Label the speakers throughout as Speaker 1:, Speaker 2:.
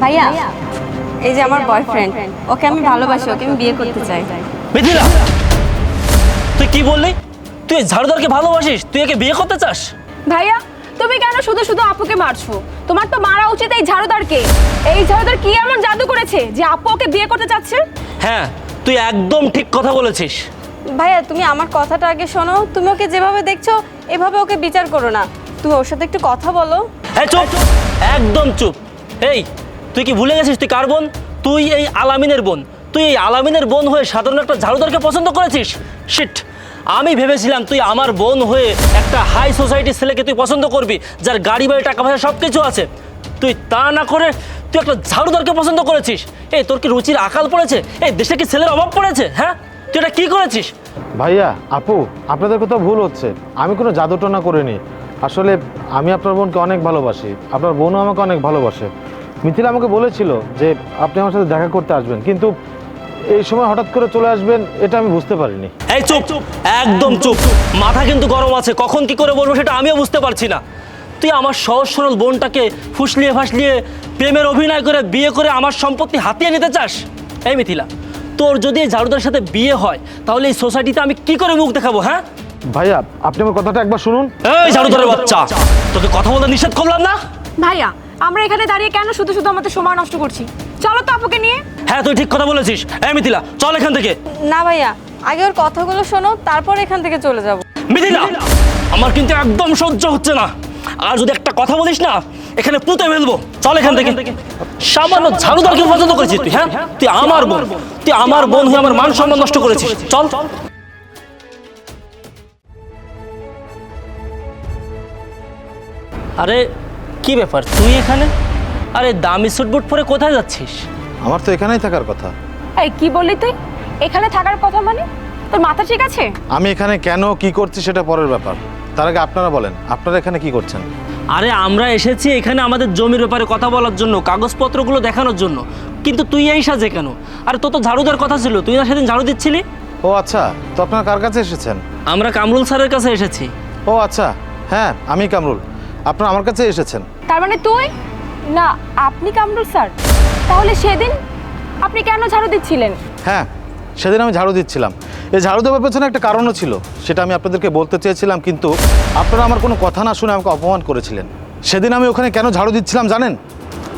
Speaker 1: ভাইয়া, এই যে আমার বয়ফ্রেন্ড, ওকে আমি ভালোবাসি, ওকে আমি বিয়ে করতে চাই।
Speaker 2: মিথিলা, তুই কি বললি? তুই ঝাড়ুদারকে ভালোবাসিস, তুই একে বিয়ে করতে চাস?
Speaker 3: ভাইয়া, তুমি কেন শুধু শুধু আপুকে মারছো? তোমার তো মারা উচিত এই ঝাড়ুদারকে। এই ঝাড়ুদার কি এমন জাদু করেছে যে আপু ওকে বিয়ে করতে চাচ্ছে?
Speaker 2: হ্যাঁ, তুই একদম ঠিক কথা বলেছিস।
Speaker 1: ভাইয়া, তুমি আমার কথাটা আগে শোনো। তুমি ওকে যেভাবে দেখছো এভাবে ওকে বিচার করো না। তুমি ওর সাথে একটু কথা বলো।
Speaker 2: এই চুপ, একদম চুপ। এই, তুই কি ভুলে গেছিস তুই কার বোন? তুই এই আলামিনের বোন। তুই এই আলামিনের বোন হয়ে সাধারণ একটা ঝাড়ুদারকে পছন্দ করেছিস? শিট, আমি ভেবেছিলাম তুই আমার বোন হয়ে একটা হাই সোসাইটির ছেলেকে তুই পছন্দ করবি, যার গাড়ি বাড়ি টাকা পয়সা সব কিছু আছে। তুই তা না করে তুই একটা ঝাড়ুদারকে পছন্দ করেছিস। এই, তোর কি রুচির আকাল পড়েছে? এই দেশে কি ছেলের অভাব পড়েছে? হ্যাঁ, তুই এটা কি করেছিস?
Speaker 4: ভাইয়া, আপু, আপনাদের কোথাও ভুল হচ্ছে। আমি কোনো জাদুটনা করিনি। আসলে আমি আপনার বোনকে অনেক ভালোবাসি, আপনার বোনও আমাকে অনেক ভালোবাসে। মিথিলা আমাকে বলেছিল যে আপনি আমার সাথে দেখা করতে আসবেন, কিন্তু এই সময় হঠাৎ করে চলে আসবেন এটা আমি বুঝতে পারিনি।
Speaker 2: এই চুপ, একদম চুপ। মাথা কিন্তু গরম আছে, কখন কি করে বলবো সেটা আমিও বুঝতে পারছি না। তুই আমার সহজ সরল বোনটাকে ফুসলিয়ে ফাসলিয়ে প্রেমের অভিনয় করে বিয়ে করে আমার সম্পত্তি হাতিয়ে নিতে চাস? এই মিথিলা, তোর যদি এই ঝাড়ুদার সাথে বিয়ে হয় তাহলে এই সোসাইটিতে আমি কি করে মুখ দেখাবো? হ্যাঁ
Speaker 4: ভাইয়া, আপনি আমার কথাটা একবার শুনুন।
Speaker 2: এই ঝাড়ুদারের বাচ্চা, তোকে কথা বলতে নিষেধ করলাম না?
Speaker 3: ভাইয়া, আমরা এখানে দাঁড়িয়ে কেন শুধু শুধু আমাদের সময় নষ্ট করছি? চলো তো আপুকে নিয়ে।
Speaker 2: হ্যাঁ, তুই ঠিক কথা বলেছিস। এই মিথিলা, চল এখান থেকে।
Speaker 1: না ভাইয়া, আগে ওর কথাগুলো শোনো, তারপর এখান থেকে চলে যাব।
Speaker 2: মিথিলা, আমার কিন্তু একদম সহ্য হচ্ছে না। আর যদি একটা কথা বলিস না, এখানে পুঁতে ফেলবো। চল এখান থেকে। সামান্য ঝাড়ুদারকে পছন্দ করেছিস তুই? হ্যাঁ, তুই আমার বোন, তুই আমার বোন হয়ে আমার মান সম্মান নষ্ট করেছিস। চল। আরে কি ব্যাপার, তুই এখানে? আরে দামি স্যুট বুট পরে কোথায় যাচ্ছিস?
Speaker 4: আমার তো এখানেই থাকার কথা।
Speaker 3: এই কি বললি তুই? এখানে থাকার কথা মানে? তোর মাথা ঠিক আছে?
Speaker 4: আমি এখানে কেন কি করছি সেটা পরের ব্যাপার। তার আগে আপনারা বলেন, আপনারা এখানে কি করছেন?
Speaker 2: আরে আমরা এসেছি এখানে আমাদের জমির ব্যাপারে কথা বলার জন্য, কাগজপত্রগুলো দেখানোর জন্য। কিন্তু তুই এই সাজে কেন? আরে তোর তো ঝাড়ুদার কথা ছিল, তুই না সেদিন ঝাড়ু দিচ্ছিলি?
Speaker 4: ও আচ্ছা, তো আপনারা কার কাছে এসেছেন?
Speaker 2: আমরা কামরুল স্যারের কাছে এসেছি।
Speaker 4: ও আচ্ছা, হ্যাঁ আমি কামরুল। আপনারা আমার কাছে এসেছেন?
Speaker 3: তার মানে তুই না, আপনি কামরুল স্যার? তাহলে সেদিন আপনি কেন ঝাড়ু দিচ্ছিলেন?
Speaker 4: হ্যাঁ, সেদিন আমি ঝাড়ু দিচ্ছিলাম। এই ঝাড়ু দেওয়ার পেছনে একটা কারণও ছিল, সেটা আমি আপনাদেরকে বলতে চেয়েছিলাম, কিন্তু আপনারা আমার কোনো কথা না শুনে আমাকে অপমান করেছিলেন। সেদিন আমি ওখানে কেন ঝাড়ু দিচ্ছিলাম জানেন?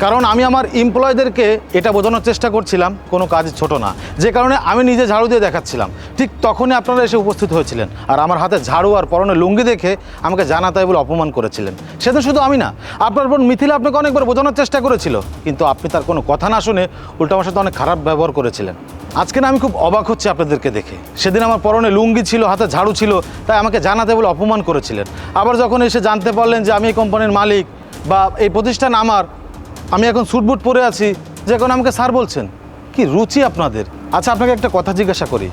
Speaker 4: কারণ আমি আমার এমপ্লয়ীদেরকে এটা বোঝানোর চেষ্টা করছিলাম কোনো কাজ ছোট না, যে কারণে আমি নিজে ঝাড়ু দিয়ে দেখাচ্ছিলাম। ঠিক তখনই আপনারা এসে উপস্থিত হয়েছিলেন, আর আমার হাতে ঝাড়ু আর পরনে লুঙ্গি দেখে আমাকে জানা তাই বলে অপমান করেছিলেন। সেদিন শুধু আমি না, আপনার বোন মিথিলা আপনাকে অনেকবার বোঝানোর চেষ্টা করেছিল, কিন্তু আপনি তার কোনো কথা না শুনে উল্টো আমার সাথে অনেক খারাপ ব্যবহার করেছিলেন। আজকে না আমি খুব অবাক হচ্ছি আপনাদেরকে দেখে। সেদিন আমার পরনে লুঙ্গি ছিল, হাতে ঝাড়ু ছিল, তাই আমাকে জানাতে বলে অপমান করেছিলেন। আবার যখন এসে জানতে পারলেন যে আমি এই কোম্পানির মালিক বা এই প্রতিষ্ঠান আমার, আমি এখন স্যুটবুট পরে আছি, যে এখন আমাকে স্যার বলছেন, কি রুচি আপনাদের! আচ্ছা, আপনাকে একটা কথা জিজ্ঞাসা করি,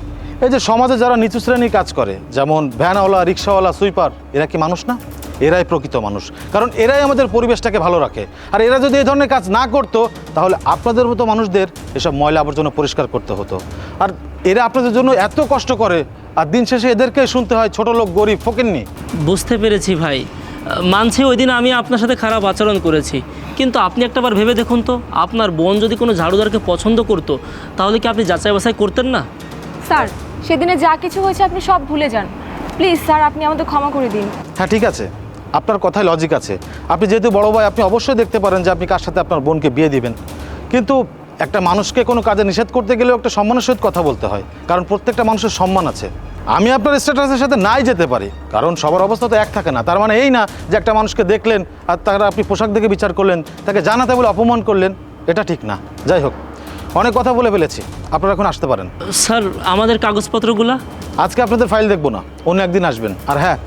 Speaker 4: এই যে সমাজে যারা নিচু শ্রেণীর কাজ করে, যেমন ভ্যানওয়ালা, রিক্সাওয়ালা, সুইপার, এরা কি মানুষ না? এরাই প্রকৃত মানুষ, কারণ এরাই আমাদের পরিবেশটাকে ভালো রাখে। আর এরা যদি এই ধরনের কাজ না করতো তাহলে আপনাদের মতো মানুষদের এসব ময়লা আবর্জনা পরিষ্কার করতে হতো। আর এরা আপনাদের জন্য এত কষ্ট করে, আর দিন শেষে এদেরকে শুনতে হয় ছোট লোক, গরিব, ফকিন্নি।
Speaker 2: বুঝতে পেরেছি ভাই, মানছি ওই দিন আমি আপনার সাথে খারাপ আচরণ করেছি, কিন্তু আপনি একটাবার ভেবে দেখুন তো, আপনার বোন যদি কোনো ঝাড়ুদারকে পছন্দ করতো তাহলে কি আপনি যাচাই বাছাই করতেন না?
Speaker 3: স্যার, সেদিনে যা কিছু হয়েছে আপনি সব ভুলে যান। প্লিজ স্যার, আপনি আমাদের ক্ষমা করে দিন।
Speaker 4: হ্যাঁ ঠিক আছে, আপনার কথায় লজিক আছে। আপনি যেহেতু বড় ভাই, আপনি অবশ্যই দেখতে পারেন যে আপনি কার সাথে আপনার বোনকে বিয়ে দিবেন, কিন্তু একটা মানুষকে কোনো কাজে নিষেধ করতে গেলেও একটা সম্মানের সহিত কথা বলতে হয়, কারণ প্রত্যেকটা মানুষের সম্মান আছে। আমি আপনার স্ট্যাটাসের সাথে নাই যেতে পারি, কারণ সবার অবস্থা তো এক থাকে না। তার মানে এই না যে একটা মানুষকে দেখলেন আর তারা আপনি পোশাক দেখে বিচার করলেন, তাকে জানাতে বলে অপমান করলেন, এটা ঠিক না। যাই হোক, অনেক কথা বলে ফেলেছি, আপনারা এখন আসতে পারেন।
Speaker 2: স্যার, আমাদের কাগজপত্রগুলো?
Speaker 4: আজকে আপনাদের ফাইল দেখবো না, অন্য একদিন আসবেন। আর হ্যাঁ,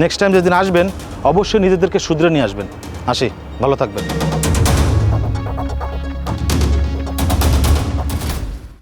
Speaker 4: নেক্সট টাইম যেদিন আসবেন অবশ্যই নিজেদেরকে শুধরে নিয়ে আসবেন। আসি, ভালো থাকবেন।